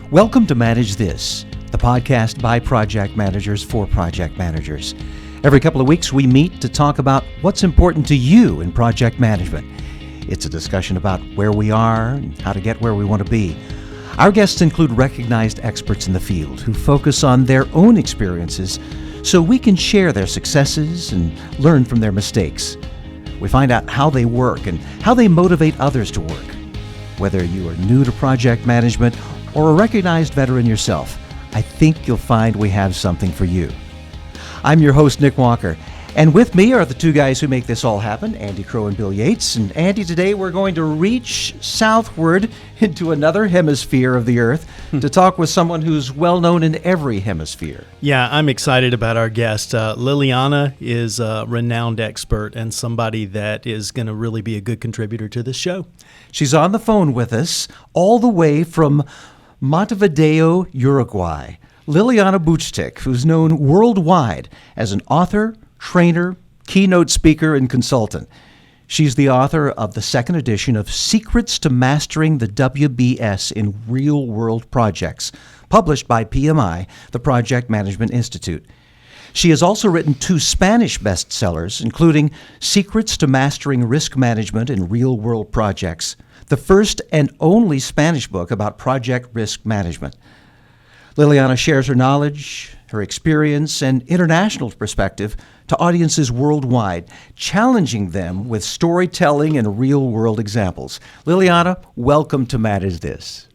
Welcome to Manage This, the podcast by project managers for project managers. Every couple of weeks, we meet to talk about what's important to you in project management. It's a discussion about where we are and how to get where we want to be. Our guests include recognized experts in the field who focus on their own experiences so we can share their successes and learn from their mistakes. We find out how they work and how they motivate others to work. Whether you are new to project management or a recognized veteran yourself, I think you'll find we have something for you. I'm your host, Nick Walker, and with me are the two guys who make this all happen, Andy Crowe and Bill Yates. And Andy, today we're going to reach southward into another hemisphere of the earth to talk with someone who's well known in every hemisphere. Yeah, I'm excited about our guest. Liliana is a renowned expert and somebody that is going to really be a good contributor to this show. She's on the phone with us all the way from Montevideo, Uruguay. Liliana Buchtik, who's known worldwide as an author, trainer, keynote speaker, and consultant. She's the author of the second edition of Secrets to Mastering the WBS in Real-World Projects, published by PMI, the Project Management Institute. She has also written 2 Spanish bestsellers, including Secrets to Mastering Risk Management in Real-World Projects, the first and only Spanish book about project risk management. Liliana shares her knowledge, her experience, and international perspective to audiences worldwide, challenging them with storytelling and real-world examples. Liliana, welcome to Manage This.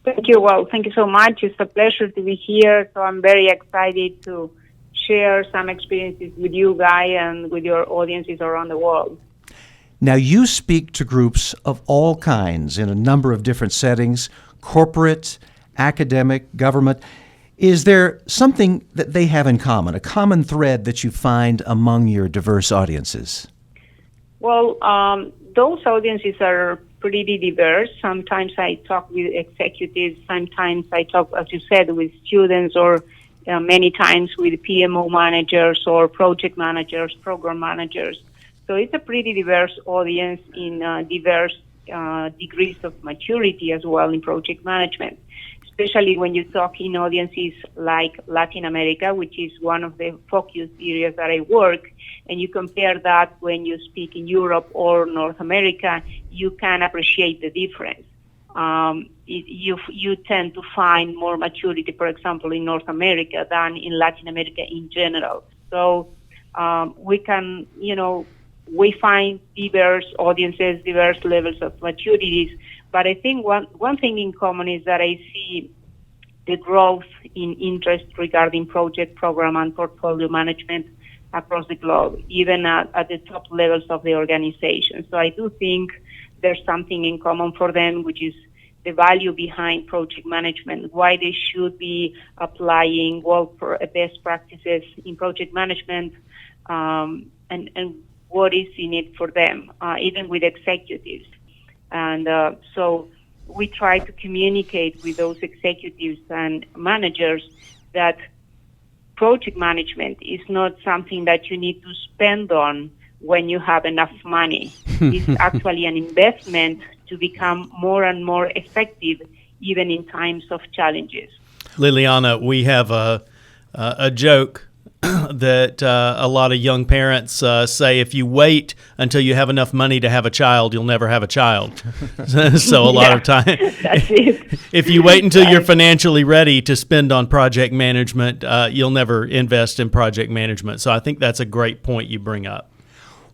Thank you. Well, thank you so much. It's a pleasure to be here. So I'm very excited to share some experiences with you guys and with your audiences around the world. Now, you speak to groups of all kinds in a number of different settings, corporate, academic, government. Is there something that they have in common, a common thread that you find among your diverse audiences? Well, those audiences are pretty diverse. Sometimes I talk with executives. Sometimes I talk, as you said, with students, or many times with PMO managers or project managers, program managers. So it's a pretty diverse audience in diverse degrees of maturity as well in project management, especially when you talk in audiences like Latin America, which is one of the focus areas that I work, and you compare that when you speak in Europe or North America, you can appreciate the difference. You tend to find more maturity, for example, in North America than in Latin America in general. So we find diverse audiences, diverse levels of maturities. But I think one thing in common is that I see the growth in interest regarding project, program, and portfolio management across the globe, even at the top levels of the organization. So I do think there's something in common for them, which is the value behind project management, why they should be applying best practices in project management, and what is in it for them, even with executives. And so we try to communicate with those executives and managers that project management is not something that you need to spend on when you have enough money. It's actually an investment to become more and more effective, even in times of challenges. Liliana, we have a joke that a lot of young parents say, if you wait until you have enough money to have a child, you'll never have a child. So a lot of time, if you wait until you're financially ready to spend on project management, you'll never invest in project management. So I think that's a great point you bring up.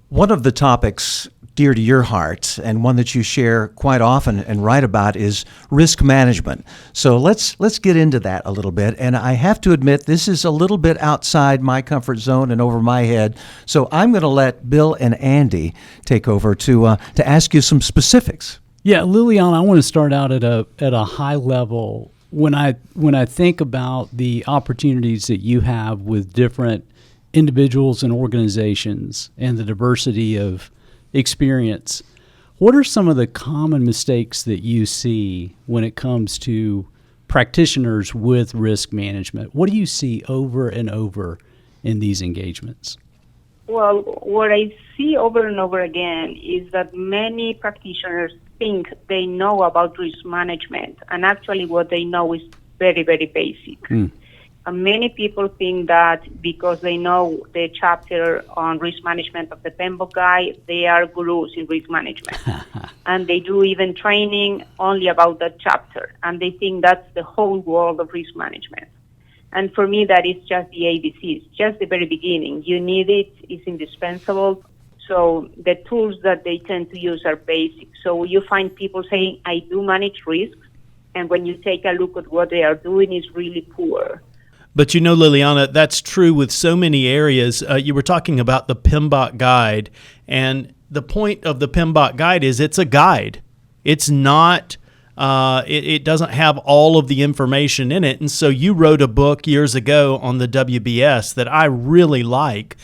One of the topics dear to your heart, and one that you share quite often and write about, is risk management. So let's get into that a little bit. And I have to admit, this is a little bit outside my comfort zone and over my head. So I'm going to let Bill and Andy take over to ask you some specifics. Yeah, Liliana, I want to start out at a high level. When I think about the opportunities that you have with different individuals and organizations and the diversity of experience, what are some of the common mistakes that you see when it comes to practitioners with risk management? What do you see over and over in these engagements? Well, what I see over and over again is that many practitioners think they know about risk management, and actually what they know is very, very basic. Many people think that because they know the chapter on risk management of the PMBOK Guide, they are gurus in risk management. And they do even training only about that chapter. And they think that's the whole world of risk management. And for me, that is just the ABCs, just the very beginning. You need it, it's indispensable. So the tools that they tend to use are basic. So you find people saying, I do manage risks. And when you take a look at what they are doing, it's really poor. But you know, Liliana, that's true with so many areas. You were talking about the PMBOK Guide, and the point of the PMBOK Guide is it's a guide. It's not, it doesn't have all of the information in it. And so you wrote a book years ago on the WBS that I really like.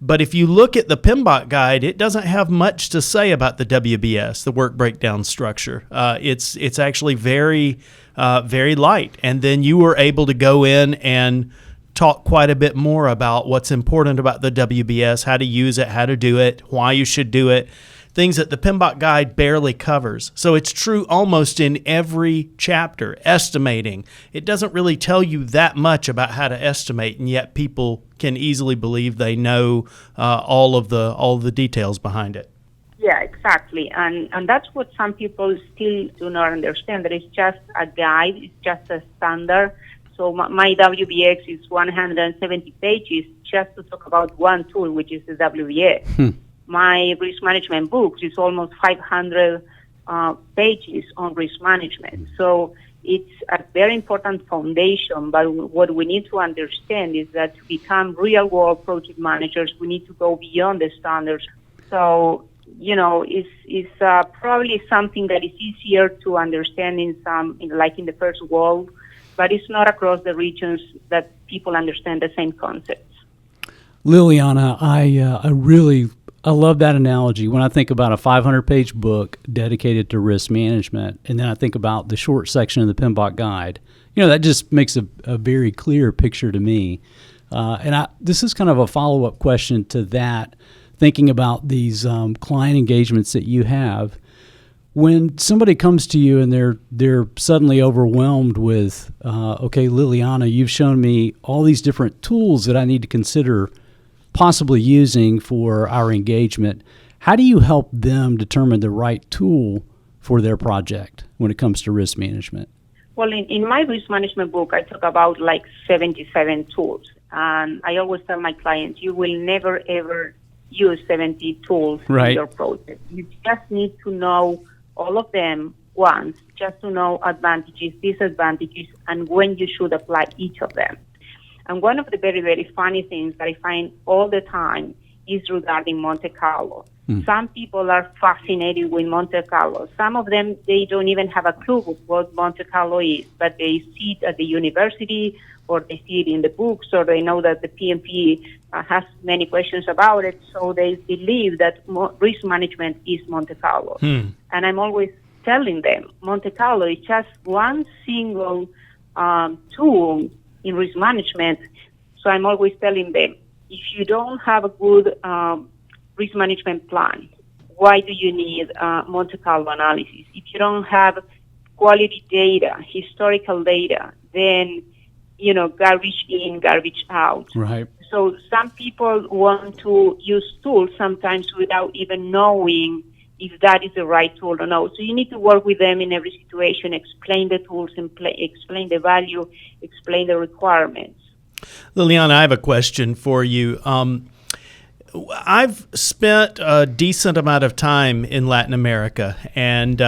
But if you look at the PMBOK Guide, it doesn't have much to say about the WBS, the work breakdown structure. It's actually very light. And then you were able to go in and talk quite a bit more about what's important about the WBS, how to use it, how to do it, why you should do it, things that the PMBOK Guide barely covers. So it's true almost in every chapter. Estimating, it doesn't really tell you that much about how to estimate, and yet people can easily believe they know all of the details behind it. Yeah, exactly. And that's what some people still do not understand, that it's just a guide, it's just a standard. So my WBX is 170 pages just to talk about one tool, which is the WBS. My risk management books is almost 500 pages on risk management. So it's a very important foundation, but what we need to understand is that to become real-world project managers, we need to go beyond the standards. So, you know, it's probably something that is easier to understand in the first world, but it's not across the regions that people understand the same concepts. Liliana, I love that analogy. When I think about a 500-page book dedicated to risk management, and then I think about the short section of the PMBOK Guide, you know, that just makes a very clear picture to me. This is kind of a follow-up question to that, thinking about these client engagements that you have. When somebody comes to you and they're suddenly overwhelmed with, okay, Liliana, you've shown me all these different tools that I need to consider possibly using for our engagement. How do you help them determine the right tool for their project when it comes to risk management? Well, in my risk management book, I talk about like 77 tools. And I always tell my clients, you will never, ever use 70 tools in your project. You just need to know all of them once, just to know advantages, disadvantages, and when you should apply each of them. And one of the very, very funny things that I find all the time is regarding Monte Carlo. Some people are fascinated with Monte Carlo. Some of them, they don't even have a clue of what Monte Carlo is, but they see it at the university, or they see it in the books, or they know that the PMP has many questions about it, so they believe that risk management is Monte Carlo. And I'm always telling them, Monte Carlo is just one single tool in risk management. So I'm always telling them, if you don't have a good risk management plan, why do you need Monte Carlo analysis? If you don't have quality data, historical data, then, you know, garbage in, garbage out. Right. So some people want to use tools sometimes without even knowing if that is the right tool or no. So you need to work with them in every situation, explain the tools, explain the value, explain the requirements. Liliana, I have a question for you. I've spent a decent amount of time in Latin America, and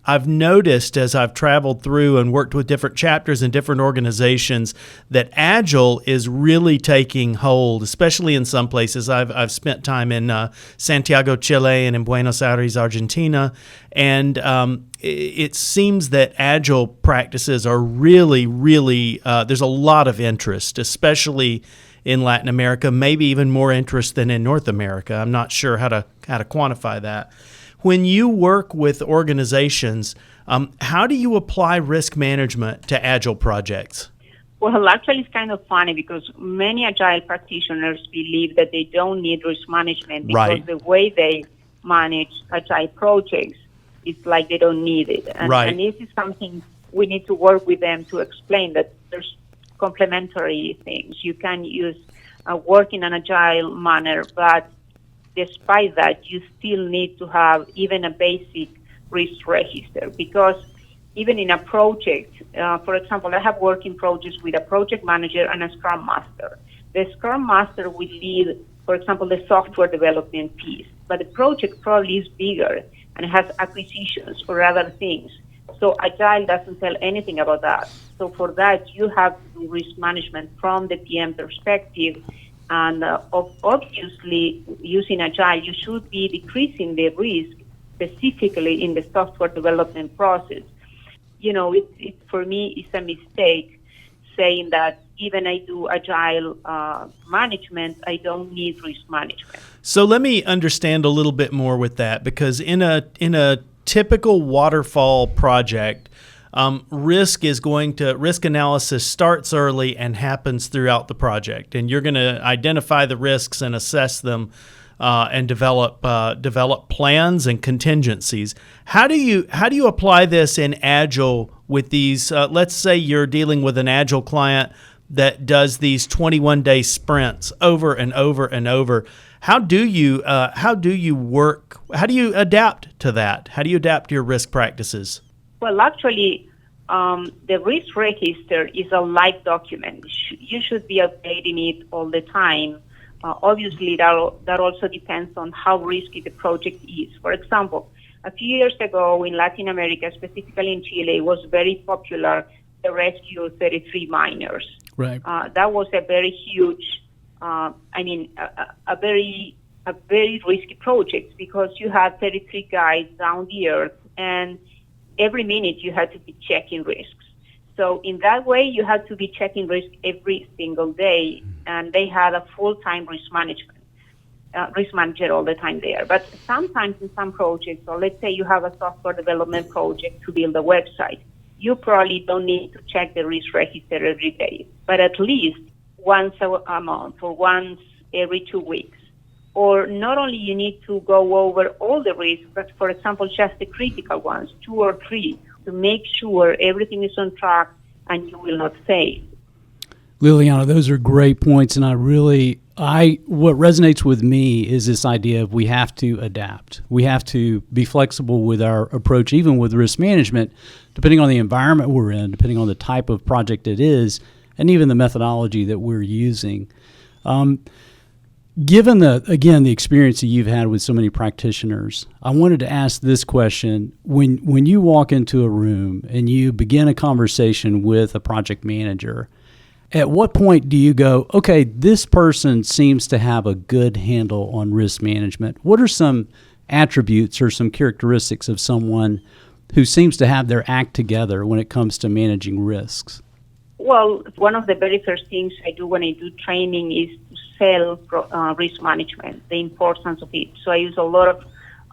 I've noticed as I've traveled through and worked with different chapters and different organizations that Agile is really taking hold, especially in some places. I've spent time in Santiago, Chile, and in Buenos Aires, Argentina, and it seems that Agile practices are really, there's a lot of interest, especially in Latin America, maybe even more interest than in North America. I'm not sure how to quantify that. When you work with organizations, how do you apply risk management to Agile projects? Well, actually, it's kind of funny because many Agile practitioners believe that they don't need risk management because the way they manage Agile projects it's like they don't need it. And, Right. and this is something we need to work with them to explain that there's complementary things. You can use work in an agile manner, but despite that, you still need to have even a basic risk register, because even in a project, for example, I have working projects with a project manager and a scrum master. The scrum master will lead, for example, the software development piece, but the project probably is bigger and has acquisitions or other things. So Agile doesn't tell anything about that. So for that, you have to do risk management from the PM perspective. And obviously, using Agile, you should be decreasing the risk specifically in the software development process. You know, for me, it's a mistake saying that even I do Agile management, I don't need risk management. So let me understand a little bit more with that, because in a typical waterfall project, risk analysis starts early and happens throughout the project, and you're going to identify the risks and assess them and develop plans and contingencies. How do you apply this in Agile with these? Let's say you're dealing with an Agile client that does these 21-day sprints over and over and over. How do you work? How do you adapt to that? How do you adapt your risk practices? Well, actually, the risk register is a live document. You should be updating it all the time. Obviously, that also depends on how risky the project is. For example, a few years ago in Latin America, specifically in Chile, was very popular the rescue of 33 miners. Right. That was a very huge, a very risky project, because you had 33 guys down the earth, and every minute you had to be checking risks. So in that way, you had to be checking risk every single day, and they had a full-time risk manager all the time there. But sometimes in some projects, or let's say you have a software development project to build a website, you probably don't need to check the risk register every day, but at least once a month or once every 2 weeks. Or not only you need to go over all the risks, but for example, just the critical ones, 2 or 3, to make sure everything is on track and you will not fail. Liliana, those are great points, and what resonates with me is this idea of we have to adapt. We have to be flexible with our approach, even with risk management, depending on the environment we're in, depending on the type of project it is, and even the methodology that we're using. Given the experience that you've had with so many practitioners, I wanted to ask this question. When you walk into a room and you begin a conversation with a project manager, at what point do you go, okay, this person seems to have a good handle on risk management? What are some attributes or some characteristics of someone who seems to have their act together when it comes to managing risks? Well, one of the very first things I do when I do training is to sell risk management, the importance of it. So I use a lot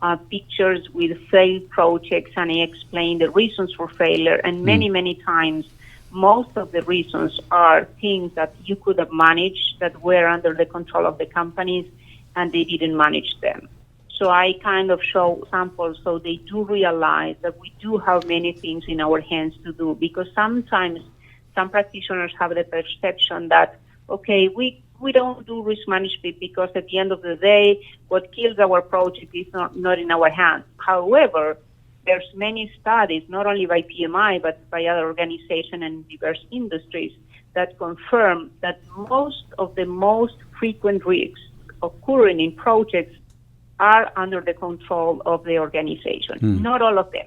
of pictures with failed projects, and I explain the reasons for failure. And many times, most of the reasons are things that you could have managed that were under the control of the companies, and they didn't manage them. So I kind of show samples so they do realize that we do have many things in our hands to do, because sometimes some practitioners have the perception that, okay, we don't do risk management because at the end of the day, what kills our project is not in our hands. However, there's many studies, not only by PMI, but by other organizations and diverse industries, that confirm that most of the most frequent risks occurring in projects are under the control of the organization, not all of them.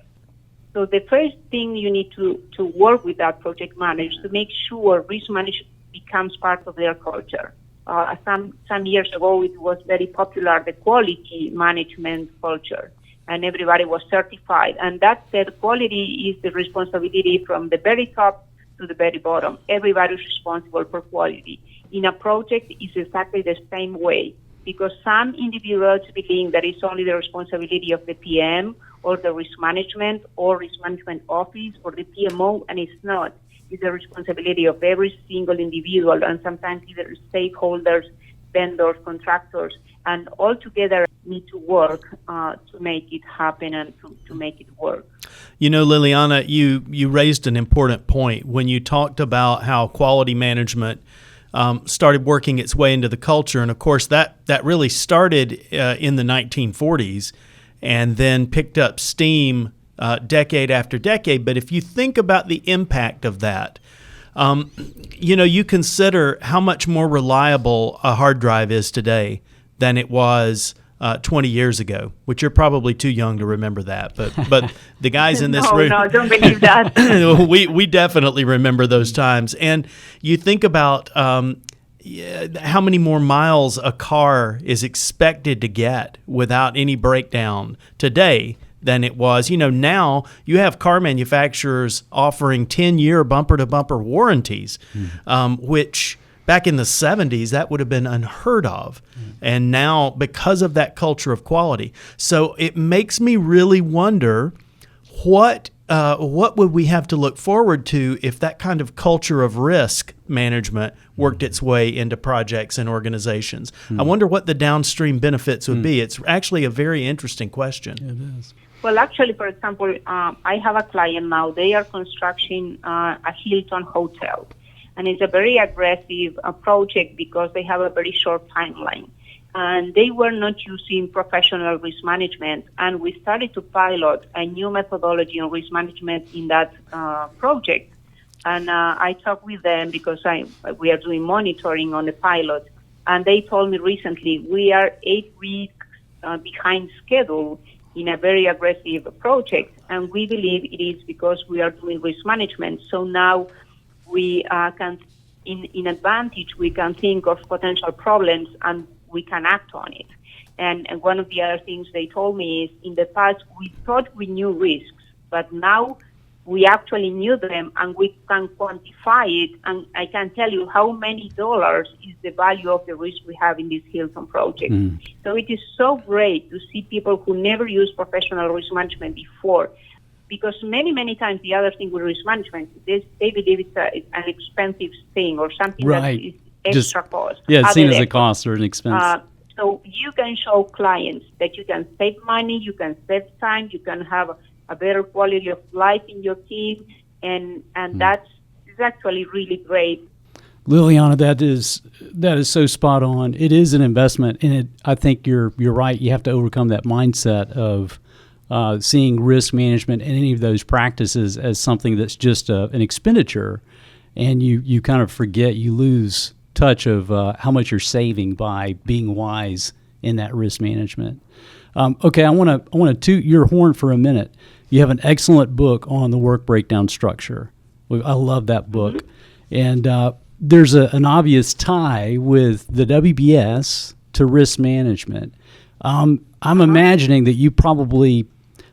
So the first thing you need to work with that project manager to make sure risk management becomes part of their culture. Some years ago, it was very popular, the quality management culture, and everybody was certified. And that said, quality is the responsibility from the very top to the very bottom. Everybody is responsible for quality. In a project, it's exactly the same way, because some individuals believe that it's only the responsibility of the PM or the risk management office or the PMO, and it's not. It's the responsibility of every single individual, and sometimes either stakeholders vendors, contractors, and all together need to work to make it happen and to make it work. You know, Liliana, you raised an important point when you talked about how quality management started working its way into the culture. And of course, that really started in the 1940s and then picked up steam decade after decade. But if you think about the impact of that, you consider how much more reliable a hard drive is today than it was 20 years ago, which you're probably too young to remember that. But the guys in this room, No, don't believe that. we definitely remember those times. And you think about how many more miles a car is expected to get without any breakdown today than it was. Now you have car manufacturers offering 10-year bumper-to-bumper warranties, which back in the 70s, that would have been unheard of. And now, because of that culture of quality. So it makes me really wonder what would we have to look forward to if that kind of culture of risk management worked its way into projects and organizations. I wonder what the downstream benefits would be. It's actually a very interesting question. It is. Well, actually, for example, I have a client now. They are constructing a Hilton hotel. And it's a very aggressive project because they have a very short timeline. And they were not using professional risk management. And we started to pilot a new methodology on risk management in that project. And I talked with them because we are doing monitoring on the pilot. And they told me recently, we are 8 weeks behind schedule in a very aggressive project. And we believe it is because we are doing risk management. So now we can, in advantage, we can think of potential problems and we can act on it. And one of the other things they told me is in the past we thought we knew risks, but now we actually knew them and we can quantify it. And I can tell you how many dollars is the value of the risk we have in this Hilton project. So it is so great to see people who never used professional risk management before. Because many times the other thing with risk management, they believe it's an expensive thing or something that is extra cost. Yeah, it's seen as a cost or an expense. So you can show clients that you can save money, you can save time, you can have a better quality of life in your team, and that's actually really great. Liliana, that is so spot on. It is an investment, and I think you're right. You have to overcome that mindset of seeing risk management and any of those practices as something that's just an expenditure, and you kind of forget, you lose touch of how much you're saving by being wise in that risk management. Okay, I want to toot your horn for a minute. You have an excellent book on the work breakdown structure. I love that book, and there's an obvious tie with the WBS to risk management. I'm imagining that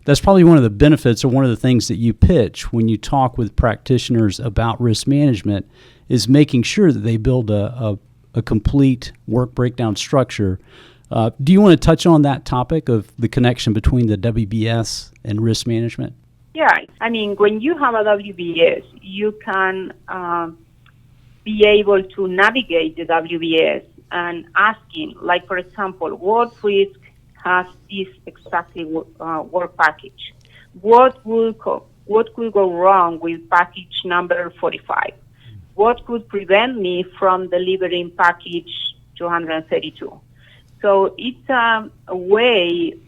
that's probably one of the benefits or one of the things that you pitch when you talk with practitioners about risk management is making sure that they build a complete work breakdown structure. Do you want to touch on that topic of the connection between the WBS and risk management? Yeah, I mean, when you have a WBS, you can be able to navigate the WBS and asking, like, for example, what risk has this exactly work package? What could go wrong with package number 45? What could prevent me from delivering package 232? So it's a way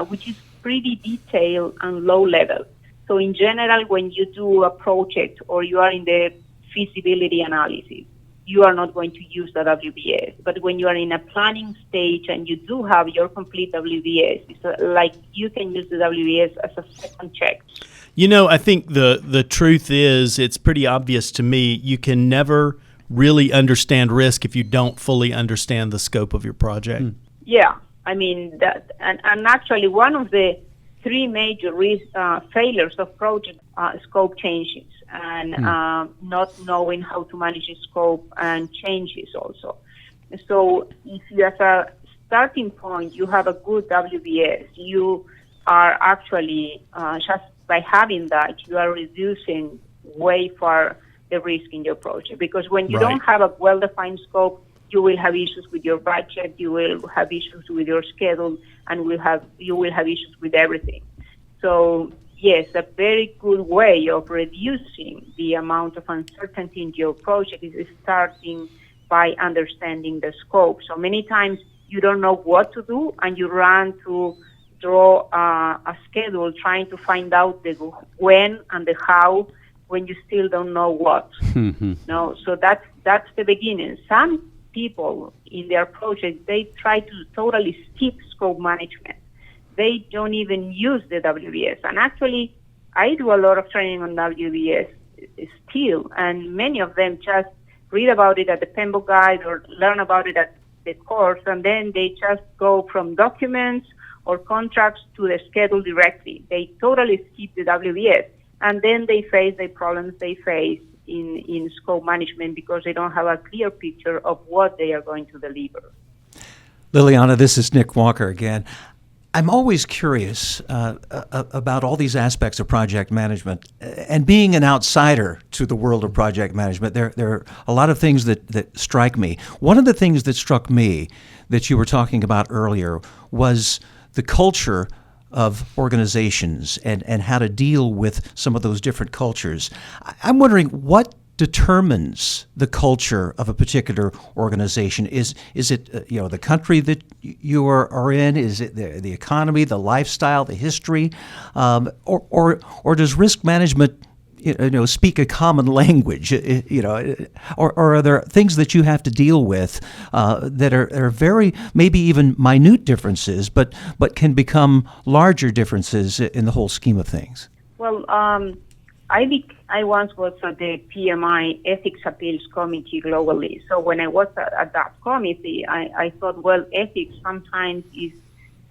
which is pretty detailed and low level. So in general, when you do a project or you are in the feasibility analysis, you are not going to use the WBS. But when you are in a planning stage and you do have your complete WBS, it's like you can use the WBS as a second check. I think the truth is, it's pretty obvious to me, you can never really understand risk if you don't fully understand the scope of your project. Yeah, I mean, that, and actually one of the three major failures of project scope changes and not knowing how to manage the scope and changes also. So if you, as a starting point, you have a good WBS, you are actually, just by having that, you are reducing way far the risk in your project. Because when you don't have a well-defined scope, you will have issues with your budget, you will have issues with your schedule, and you will have issues with everything. So yes, a very good way of reducing the amount of uncertainty in your project is starting by understanding the scope. So many times you don't know what to do, and you run to draw a schedule trying to find out the when and the how when you still don't know what. No, so that's the beginning. Some people in their project, they try to totally skip scope management. They don't even use the WBS. And actually, I do a lot of training on WBS still, and many of them just read about it at the PMBOK guide or learn about it at the course, and then they just go from documents or contracts to the schedule directly. They totally skip the WBS, and then they face the problems they face in scope management because they don't have a clear picture of what they are going to deliver. Liliana, this is Nick Walker again. I'm always curious about all these aspects of project management, and being an outsider to the world of project management, there are a lot of things that strike me. One of the things that struck me that you were talking about earlier was the culture of organizations and how to deal with some of those different cultures. I'm wondering what determines the culture of a particular organization. Is it the country that you are in? Is it the economy, the lifestyle, the history, or does risk management speak a common language? Or are there things that you have to deal with that are very maybe even minute differences, but can become larger differences in the whole scheme of things? Well, I once was at the PMI Ethics Appeals Committee globally. So when I was at that committee, I thought, well, ethics sometimes is,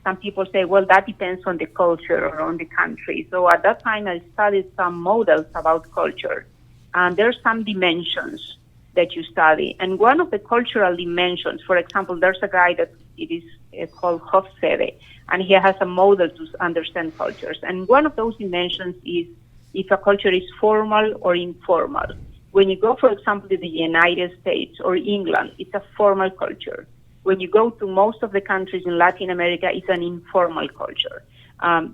some people say, well, that depends on the culture or on the country. So at that time, I studied some models about culture. And there's some dimensions that you study. And one of the cultural dimensions, for example, there's a guy that it is called Hofstede, and he has a model to understand cultures. And one of those dimensions is if a culture is formal or informal. When you go, for example, to the United States or England, it's a formal culture. When you go to most of the countries in Latin America, it's an informal culture.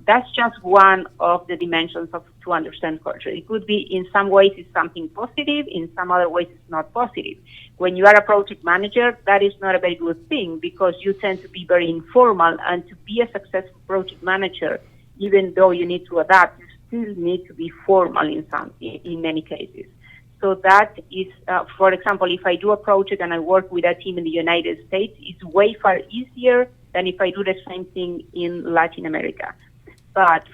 That's just one of the dimensions to understand culture. It could be, in some ways, it's something positive. In some other ways, it's not positive. When you are a project manager, that is not a very good thing because you tend to be very informal, and to be a successful project manager, even though you need to adapt, still need to be formal in many cases. So that is, for example, if I do a project and I work with a team in the United States, it's way far easier than if I do the same thing in Latin America. But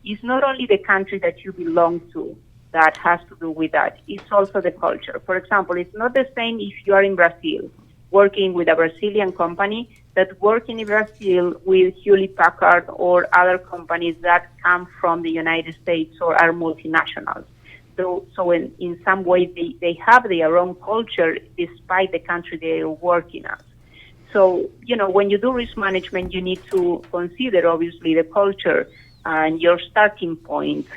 it's not only the country that you belong to that has to do with that, it's also the culture. For example, it's not the same if you are in Brazil working with a Brazilian company that working in Brazil with Hewlett-Packard or other companies that come from the United States or are multinationals. So in some ways, they have their own culture despite the country they are working at. So, when you do risk management, you need to consider, obviously, the culture and your starting point,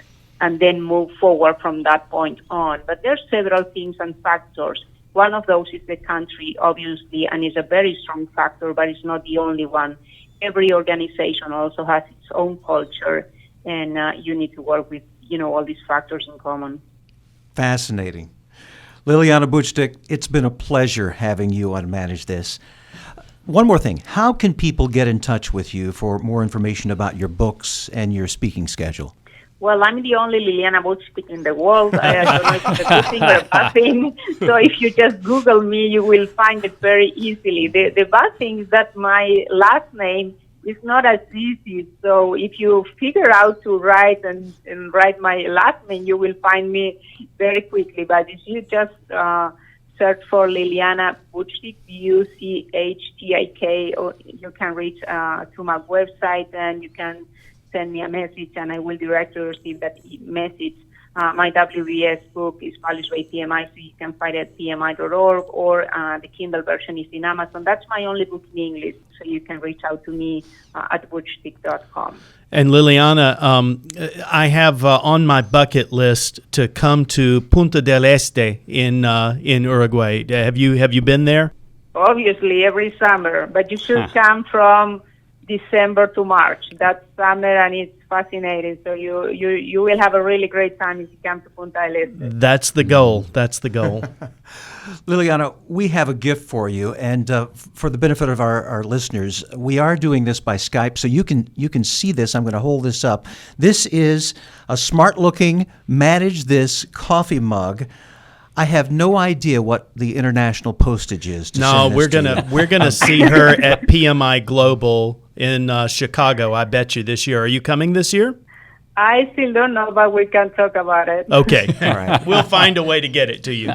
and then move forward from that point on. But there's several things and factors. One of those is the country, obviously, and is a very strong factor, but it's not the only one. Every organization also has its own culture, and you need to work with, all these factors in common. Fascinating. Liliana Buchtik, it's been a pleasure having you on Manage This. One more thing. How can people get in touch with you for more information about your books and your speaking schedule? Well, I'm the only Liliana Buchtik in the world. I don't know if it's a good thing or a bad thing. So if you just Google me, you will find it very easily. The bad thing is that my last name is not as easy. So if you figure out to write and write my last name, you will find me very quickly. But if you just search for Liliana Buchtik, Buchtik, or you can reach to my website and you can send me a message and I will directly receive that message. My WBS book is published by PMI, so you can find it at pmi.org, or the Kindle version is in Amazon. That's my only book in English, so you can reach out to me at buchtik.com. And Liliana, I have on my bucket list to come to Punta del Este in Uruguay. Have you been there? obviously every summer, but you should come from December to March. That's summer, and it's fascinating. So you will have a really great time if you come to Punta del Este. That's the goal. That's the goal. Liliana, we have a gift for you, and for the benefit of our listeners, we are doing this by Skype, so you can see this. I'm going to hold this up. This is a smart-looking Manage This coffee mug. I have no idea what the international postage is. No, we're gonna see her at PMI Global in Chicago. I bet you this year. Are you coming this year? I still don't know, but we can talk about it. Okay, all right. We'll find a way to get it to you.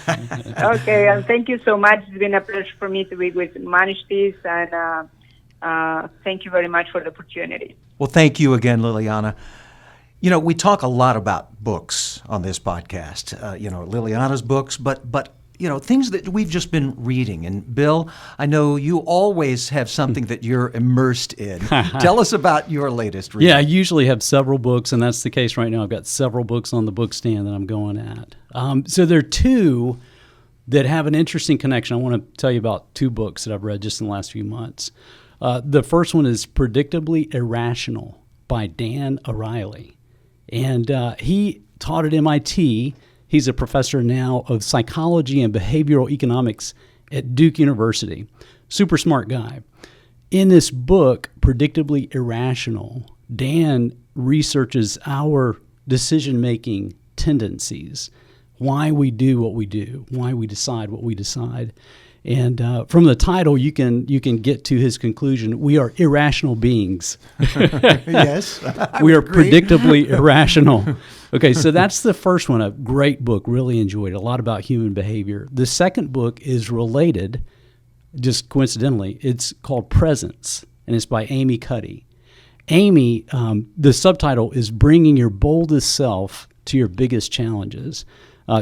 Okay, and thank you so much. It's been a pleasure for me to be with Manage This, and thank you very much for the opportunity. Well, thank you again, Liliana. You know, we talk a lot about books on this podcast, Liliana's books, but things that we've just been reading. And Bill, I know you always have something that you're immersed in. Tell us about your latest reading. Yeah, I usually have several books, and that's the case right now. I've got several books on the book stand that I'm going at. So there are two that have an interesting connection. I want to tell you about two books that I've read just in the last few months. The first one is Predictably Irrational by Dan O'Reilly. And he taught at MIT. He's a professor now of psychology and behavioral economics at Duke University. Super smart guy. In this book, Predictably Irrational, Dan researches our decision-making tendencies, why we do what we do, why we decide what we decide. And from the title, you can get to his conclusion. We are irrational beings. Yes. We are predictably irrational. Okay, so that's the first one. A great book. Really enjoyed it. A lot about human behavior. The second book is related, just coincidentally. It's called Presence, and it's by Amy Cuddy. Amy, the subtitle is Bringing Your Boldest Self to Your Biggest Challenges.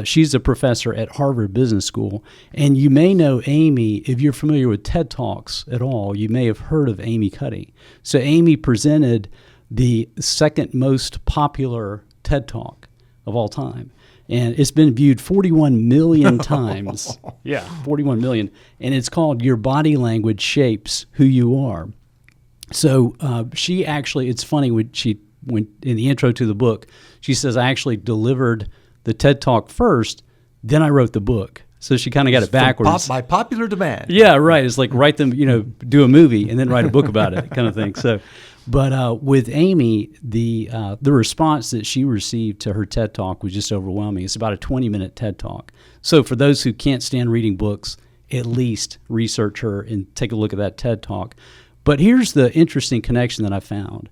She's a professor at Harvard Business School, and you may know Amy, if you're familiar with TED Talks at all, you may have heard of Amy Cuddy. So Amy presented the second most popular TED Talk of all time, and it's been viewed 41 million times. Yeah, 41 million, and it's called Your Body Language Shapes Who You Are. So she actually, it's funny, when in the intro to the book, she says, I actually delivered the TED Talk first, then I wrote the book. So she kind of got it backwards. By popular demand. Yeah, right. It's like write them, do a movie and then write a book about it kind of thing. So, but with Amy, the response that she received to her TED Talk was just overwhelming. It's about a 20-minute TED Talk. So for those who can't stand reading books, at least research her and take a look at that TED Talk. But here's the interesting connection that I found.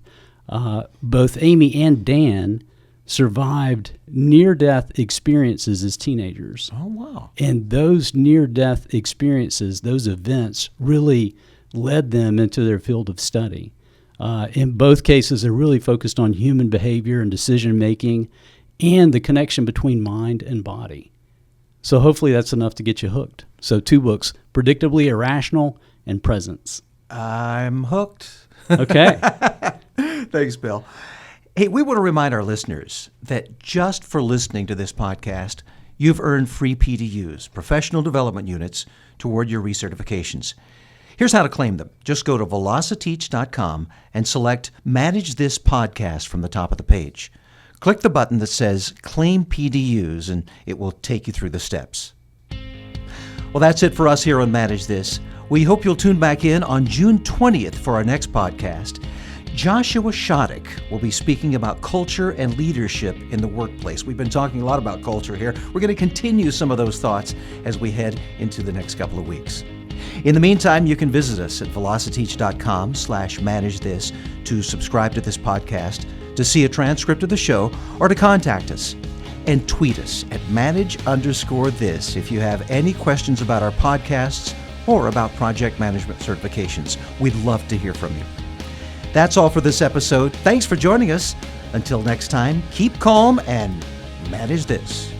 Both Amy and Dan survived near-death experiences as teenagers. Oh, wow. And those near-death experiences, those events, really led them into their field of study. In both cases, they're really focused on human behavior and decision-making and the connection between mind and body. So hopefully that's enough to get you hooked. So two books, Predictably Irrational and Presence. I'm hooked. Okay. Thanks, Bill. Hey, we want to remind our listeners that just for listening to this podcast, you've earned free PDUs, professional development units, toward your recertifications. Here's how to claim them. Just go to velociteach.com and select Manage This Podcast from the top of the page. Click the button that says Claim PDUs, and it will take you through the steps. Well, that's it for us here on Manage This. We hope you'll tune back in on June 20th for our next podcast. Joshua Shattuck will be speaking about culture and leadership in the workplace. We've been talking a lot about culture here. We're going to continue some of those thoughts as we head into the next couple of weeks. In the meantime, you can visit us at velociteach.com/manage this to subscribe to this podcast, to see a transcript of the show, or to contact us. And tweet us at manage_this if you have any questions about our podcasts or about project management certifications. We'd love to hear from you. That's all for this episode. Thanks for joining us. Until next time, keep calm and manage this.